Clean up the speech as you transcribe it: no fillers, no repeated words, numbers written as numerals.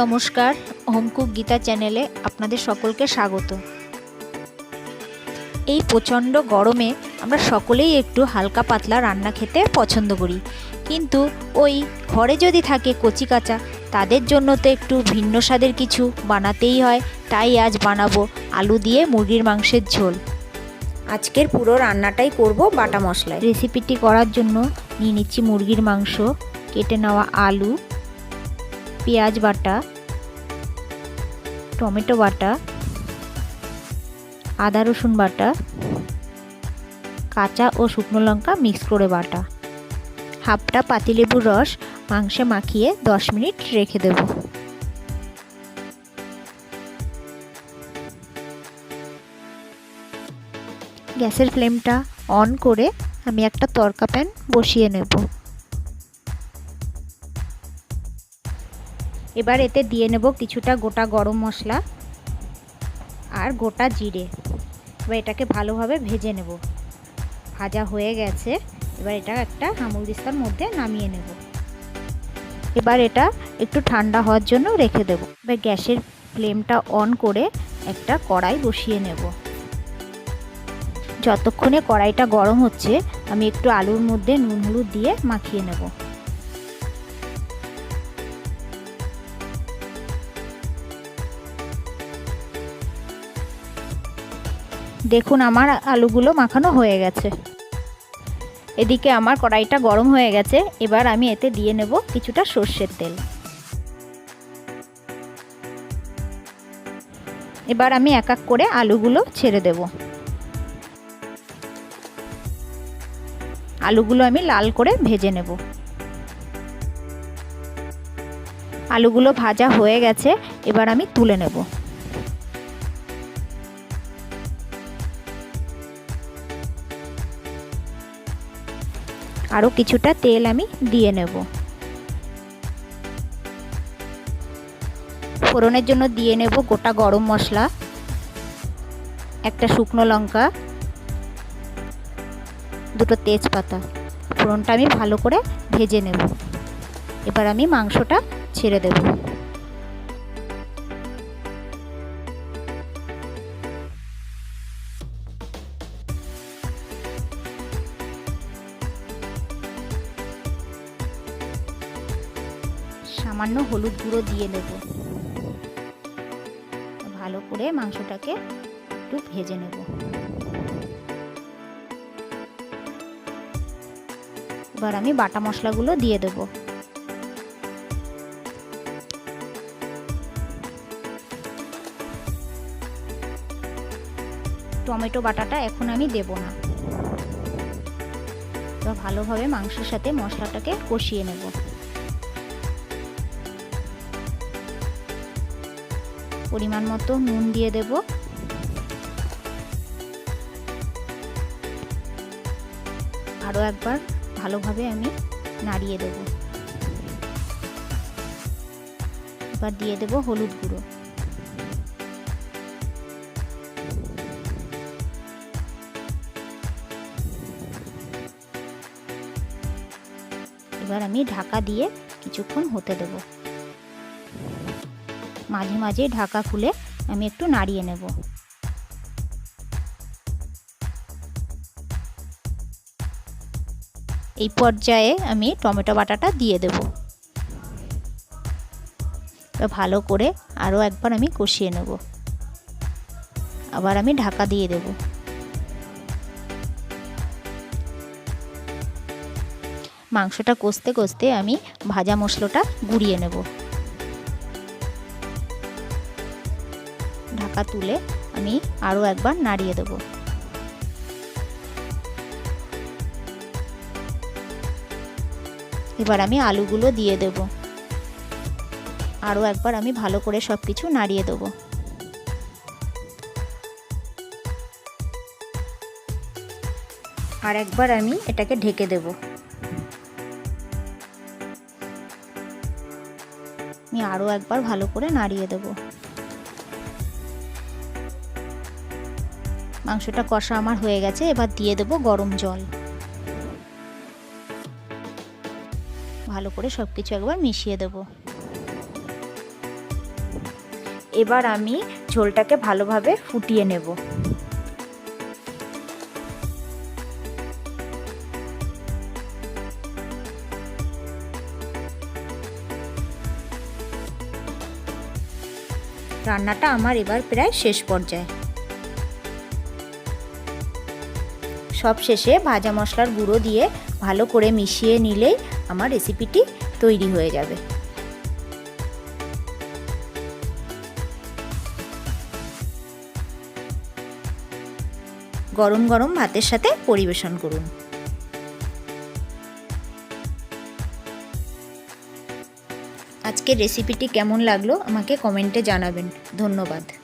নমস্কার, home cook Gita চ্যানেলে আপনাদের সকলকে স্বাগত। এই প্রচণ্ড গরমে আমরা সকলেই একটু হালকা পাতলা রান্না খেতে পছন্দ করি, কিন্তু ওই ঘরে যদি থাকে কচি কাঁচা তাদের জন্য তো একটু ভিন্ন স্বাদের কিছু বানাতেই হয়। তাই আজ বানাবো আলু দিয়ে মুরগির মাংসের ঝোল। আজকের পুরো রান্নাটাই করব বাটা মশলায়। রেসিপিটি করার জন্য নিয়ে নিচ্ছি মুরগির মাংস, কেটে নেওয়া আলু, পেঁয়াজ বাটা, টমেটো বাটা, আদা রসুন বাটা, কাঁচা ও শুকনো লঙ্কা মিক্স করে বাটা, হাফটা পাতিলেবুর রস মাংসে মাখিয়ে 10 মিনিট রেখে দেব। গ্যাসের ফ্লেমটা অন করে আমি একটা তড়কা প্যান বসিয়ে নেব। এবার এতে দিয়ে নেব কিছুটা গোটা গরম মশলা আর গোটা জিরে। এবার এটাকে ভালোভাবে ভেজে নেব। ভাজা হয়ে গেছে, এবার এটা একটা হামানদিস্তার মধ্যে নামিয়ে নেব। এবার এটা একটু ঠান্ডা হওয়ার জন্য রেখে দেব। এবার গ্যাসের ফ্লেমটা অন করে একটা কড়াই বসিয়ে নেব। যতক্ষণে কড়াইটা গরম হচ্ছে আমি একটু আলুর মধ্যে নুন হলুদ দিয়ে মাখিয়ে নেব। দেখুন আমার আলুগুলো মাখানো হয়ে গেছে। এদিকে আমার কড়াইটা গরম হয়ে গেছে। এবার আমি এতে দিয়ে নেব কিছুটা সর্ষের তেল। এবার আমি এক এক করে আলুগুলো ছেড়ে দেব। আলুগুলো আমি লাল করে ভেজে নেব। আলুগুলো ভাজা হয়ে গেছে, এবার আমি তুলে নেব। আরও কিছুটা তেল আমি দিয়ে নেব। ফোড়নের জন্য দিয়ে নেব গোটা গরম মশলা, একটা শুকনো লঙ্কা, দুটো তেজপাতা। ফোড়নটা আমি ভালো করে ভেজে নেব। এবার আমি মাংসটা ছেড়ে দেব। সামান্য হলুদ গুঁড়ো দিয়ে নেব। ভালো করে মাংসটাকে একটু ভেজে নেব। এবার আমি বাটা মশলাগুলো দিয়ে দেব। টমেটো বাটাটা এখন আমি দেব না। এবার ভালোভাবে মাংসের সাথে মশলাটাকে কষিয়ে নেব। পরিমাণ মতো নুন দিয়ে দেব। আরও একবার ভালোভাবে আমি নাড়িয়ে দেব। এবার দিয়ে দেব হলুদ গুঁড়ো। এবার আমি ঢাকা দিয়ে কিছুক্ষণ হতে দেব। মাঝে মাঝে ঢাকা খুলে আমি একটু নাড়িয়ে নেব। এই পর্যায়ে আমি টমেটো বাটাটা দিয়ে দেব। ভালো করে আরও একবার আমি কষিয়ে নেব। আবার আমি ঢাকা দিয়ে দেব। মাংসটা কষতে কষতে আমি ভাজা মশলাটা গুঁড়িয়ে নেব। ঢাকা তুলে আমি আরও একবার নাড়িয়ে দেব। এবার আমি আলুগুলো দিয়ে দেব। আরও একবার আমি ভালো করে সব কিছু নাড়িয়ে দেব। আর একবার আমি এটাকে ঢেকে দেব। আমি আরও একবার ভালো করে নাড়িয়ে দেব। মাংসটা কষা আমার হয়ে গেছে। এবার দিয়ে দেব গরম জল। ভালো করে সব কিছু একবার মিশিয়ে দেব। এবার আমি ঝোলটাকে ভালোভাবে ফুটিয়ে নেব। রান্নাটা আমার এবার প্রায় শেষ পর্যায়ে। সব শেষে ভাজা মশলার গুঁড়ো দিয়ে ভালো করে মিশিয়ে নিলেই আমার রেসিপিটি তৈরি হয়ে যাবে। গরম গরম ভাতের সাথে পরিবেশন করুন। আজকের রেসিপিটি কেমন লাগলো আমাকে কমেন্টে জানাবেন। ধন্যবাদ।